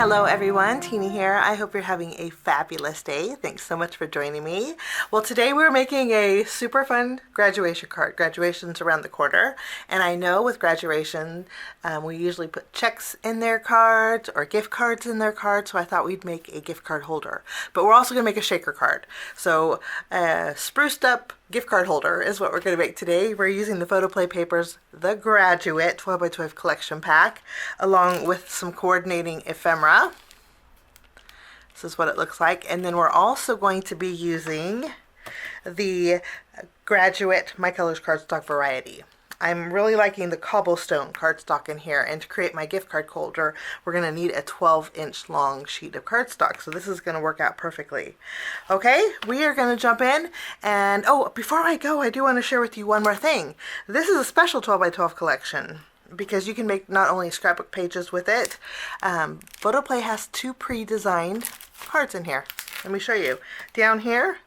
Hello everyone, Teeny here. I hope you're having a fabulous day. Thanks so much for joining me. Well, today we're making a super fun graduation card. Graduation's around the corner, and I know with graduation we usually put checks in their cards or gift cards in their cards, so I thought we'd make a gift card holder. But we're also going to make a shaker card. So spruced up gift card holder is what we're going to make today. We're using the Photoplay Papers The Graduate 12x12 collection pack along with some coordinating ephemera. This is what it looks like. And then we're also going to be using the Graduate My Colors Cardstock variety. I'm really liking the cobblestone cardstock in here, and to create my gift card holder we're going to need a 12-inch long sheet of cardstock, so this is going to work out perfectly. Okay, we are going to jump in, and oh, before I go, I do want to share with you one more thing. This is a special 12x12 collection because you can make not only scrapbook pages with it. Photoplay has two pre-designed cards in here. Let me show you. Down here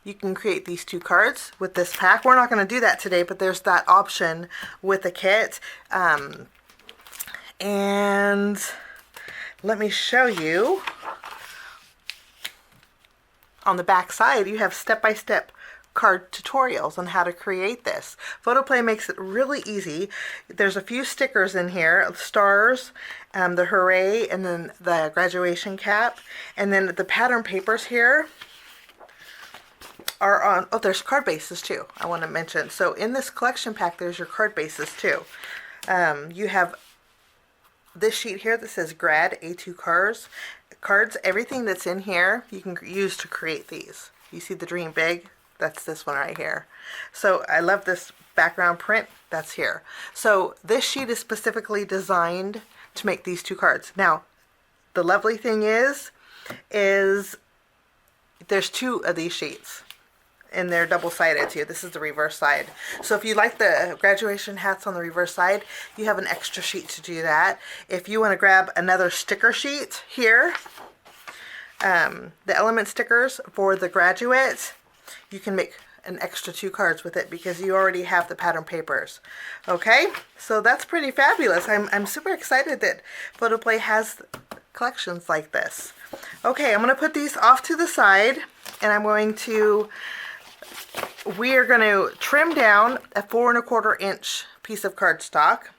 you can create these two cards with this pack. We're not going to do that today, but there's that option with the kit. And let me show you. On the back side, you have step-by-step card tutorials on how to create this. Photoplay makes it really easy. There's a few stickers in here, stars, the hooray, and then the graduation cap. And then the pattern papers here are on, oh, there's card bases too, I want to mention. So in this collection pack, there's your card bases too. You have this sheet here that says Grad A2 cards. Everything that's in here, you can use to create these. You see the Dream Big? That's this one right here. So I love this background print that's here. So this sheet is specifically designed to make these two cards. Now, the lovely thing is there's two of these sheets, and they're double-sided too. This is the reverse side. So if you like the graduation hats on the reverse side, you have an extra sheet to do that. If you want to grab another sticker sheet here, the element stickers for the graduate, you can make an extra two cards with it because you already have the pattern papers. Okay, so that's pretty fabulous. I'm super excited that Photoplay has collections like this. Okay, I'm going to put these off to the side, and we are going to trim down a 4 1/4 inch piece of cardstock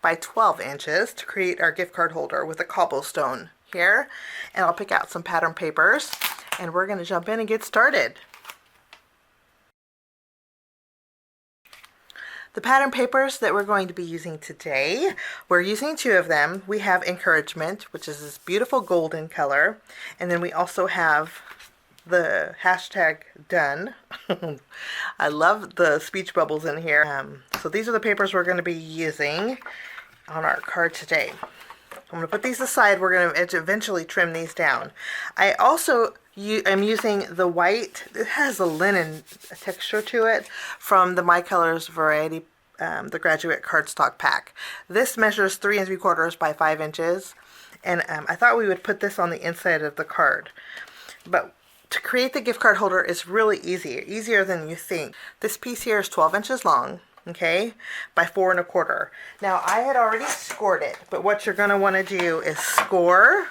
by 12 inches to create our gift card holder with a cobblestone here. And I'll pick out some pattern papers, and we're going to jump in and get started. The pattern papers that we're going to be using today, we're using two of them. We have Encouragement, which is this beautiful golden color, and then we also have the hashtag done. I love the speech bubbles in here. So these are the papers we're going to be using on our card today. I'm going to put these aside. We're going to eventually trim these down. I also am using the white. It has a linen texture to it from the My Colors variety, the Graduate Cardstock pack. This measures 3 3/4 by 5 inches, and I thought we would put this on the inside of the card. But to create the gift card holder is really easy, easier than you think. This piece here is 12 inches long, okay, by 4 1/4. Now I had already scored it, but what you're going to want to do is score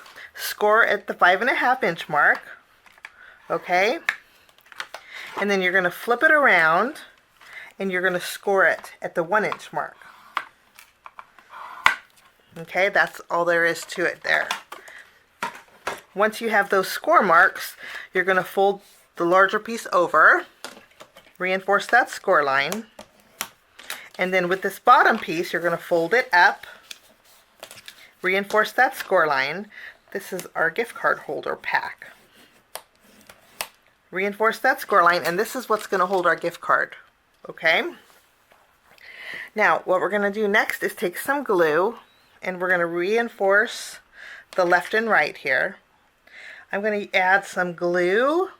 at the 5 1/2 inch mark, okay, and then you're going to flip it around and you're going to score it at the 1 inch mark. Okay, that's all there is to it there. Once you have those score marks, you're going to fold the larger piece over, reinforce that score line, and then with this bottom piece, you're going to fold it up, reinforce that score line. This is our gift card holder pack. Reinforce that score line, and this is what's going to hold our gift card. Okay? Now, what we're going to do next is take some glue, and we're going to reinforce the left and right here. I'm going to add some glue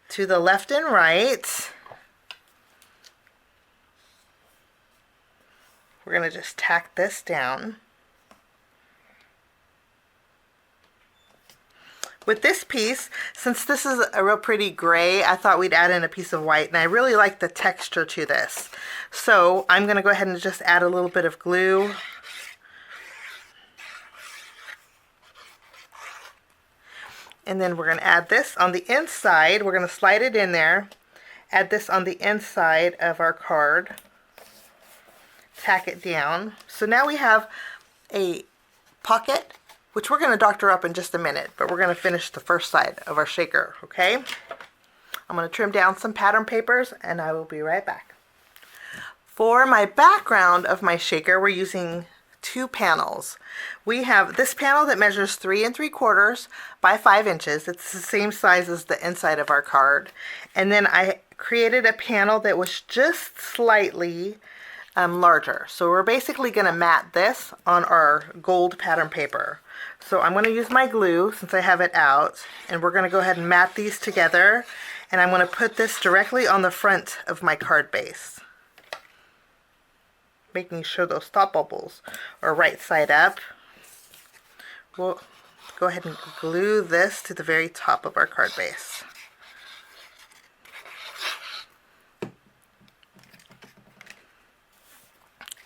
to the left and right. We're going to just tack this down. With this piece, since this is a real pretty gray, I thought we'd add in a piece of white, and I really like the texture to this. So I'm going to go ahead and just add a little bit of glue And then we're going to add this on the inside. We're going to slide it in there. Add this on the inside of our card. Tack it down. So now we have a pocket, which we're going to doctor up in just a minute, but we're going to finish the first side of our shaker, okay? I'm going to trim down some pattern papers and I will be right back. For my background of my shaker, we're using 2 panels. We have this panel that measures 3 3/4 by 5 inches. It's the same size as the inside of our card. And then I created a panel that was just slightly larger. So we're basically going to mat this on our gold pattern paper. So I'm going to use my glue since I have it out, and we're going to go ahead and mat these together, and I'm going to put this directly on the front of my card base, making sure those thought bubbles are right side up. We'll go ahead and glue this to the very top of our card base.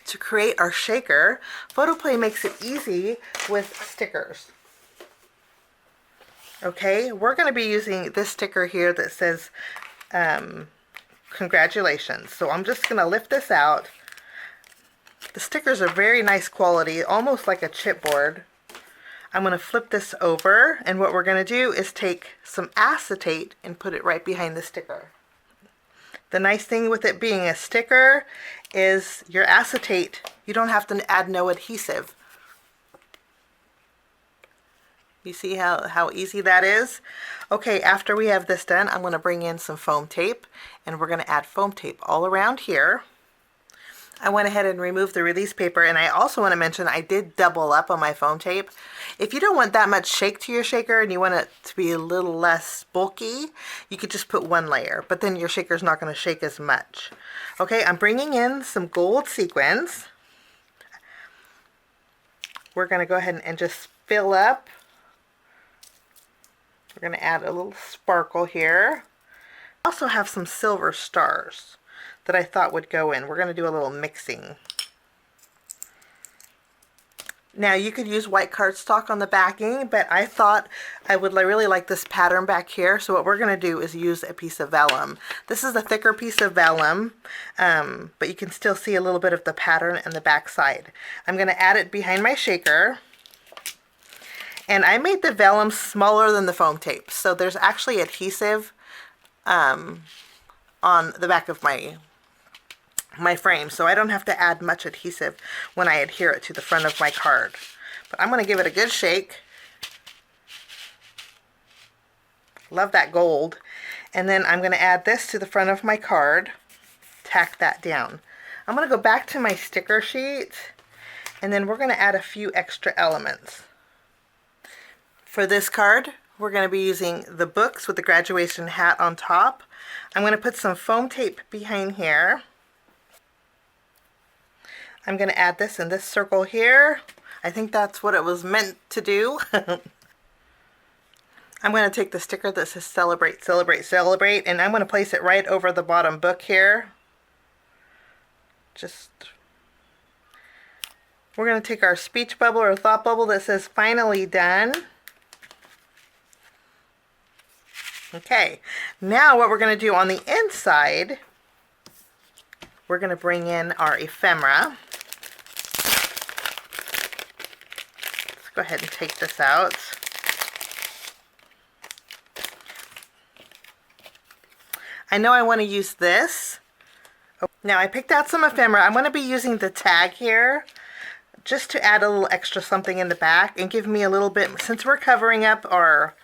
To create our shaker, Photoplay makes it easy with stickers. Okay, we're going to be using this sticker here that says congratulations. So I'm just going to lift this out. The stickers are very nice quality, almost like a chipboard. I'm going to flip this over, and what we're going to do is take some acetate and put it right behind the sticker. The nice thing with it being a sticker is your acetate, you don't have to add no adhesive. You see how easy that is? Okay, after we have this done, I'm going to bring in some foam tape, and we're going to add foam tape all around here. I went ahead and removed the release paper, and I also want to mention I did double up on my foam tape. If you don't want that much shake to your shaker and you want it to be a little less bulky, you could just put 1 layer, but then your shaker's not going to shake as much. Okay, I'm bringing in some gold sequins. We're going to go ahead and just fill up. We're going to add a little sparkle here. I also have some silver stars that I thought would go in. We're going to do a little mixing. Now you could use white cardstock on the backing, but I thought I would really like this pattern back here, so what we're going to do is use a piece of vellum. This is a thicker piece of vellum, but you can still see a little bit of the pattern in the back side. I'm going to add it behind my shaker, and I made the vellum smaller than the foam tape, so there's actually adhesive on the back of my frame, so I don't have to add much adhesive when I adhere it to the front of my card. But I'm going to give it a good shake. Love that gold. And then I'm going to add this to the front of my card, tack that down. I'm going to go back to my sticker sheet, and then we're going to add a few extra elements. For this card, we're going to be using the books with the graduation hat on top. I'm going to put some foam tape behind here. I'm going to add this in this circle here. I think that's what it was meant to do. I'm going to take the sticker that says celebrate, celebrate, celebrate, and I'm going to place it right over the bottom book here. We're going to take our speech bubble or thought bubble that says finally done. Okay, now what we're going to do on the inside, we're going to bring in our ephemera. Let's go ahead and take this out. I know I want to use this. Now I picked out some ephemera. I'm going to be using the tag here just to add a little extra something in the back and give me a little bit, since we're covering up our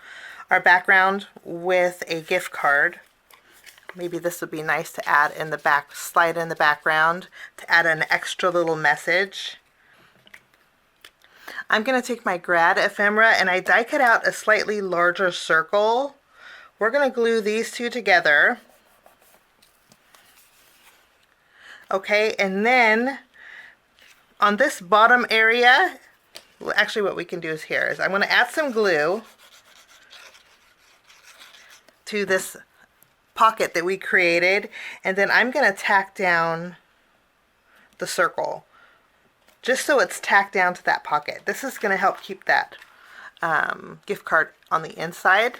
background with a gift card. Maybe this would be nice to add in the back, slide in the background to add an extra little message. I'm going to take my grad ephemera and I die cut out a slightly larger circle. We're going to glue these two together. Okay, and then on this bottom area, well, actually what we can do is here is I'm going to add some glue to this pocket that we created, and then I'm going to tack down the circle just so it's tacked down to that pocket. This is going to help keep that gift card on the inside.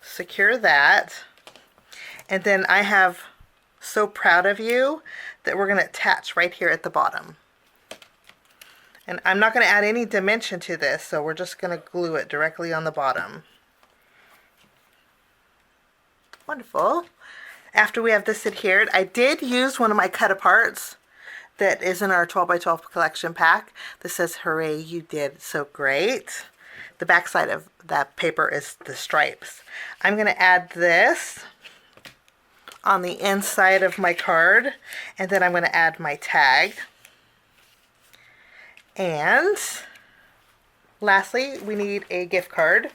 Secure that. And then I have So Proud of You that we're going to attach right here at the bottom. And I'm not going to add any dimension to this, so we're just going to glue it directly on the bottom. Wonderful. After we have this adhered, I did use one of my cut aparts that is in our 12 by 12 collection pack that says, "Hooray, you did so great." The back side of that paper is the stripes. I'm going to add this on the inside of my card, and then I'm going to add my tag. And lastly, we need a gift card.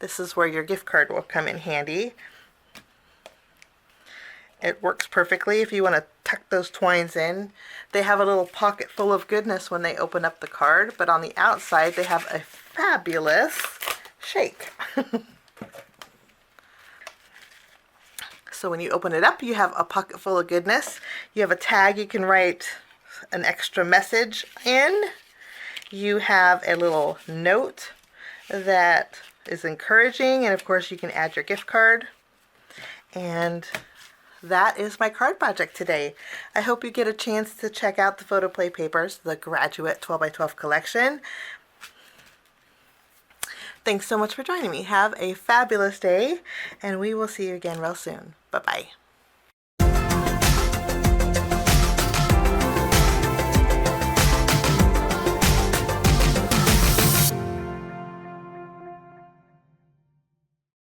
This is where your gift card will come in handy. It works perfectly if you want to tuck those twines in. They have a little pocket full of goodness when they open up the card, but on the outside they have a fabulous shake. So when you open it up, you have a pocket full of goodness. You have a tag you can write an extra message in. You have a little note that is encouraging, and of course you can add your gift card. And that is my card project today. I hope you get a chance to check out the Photoplay papers, the Graduate 12 by 12 collection. Thanks so much for joining me. Have a fabulous day, and we will see you again real soon. Bye-bye.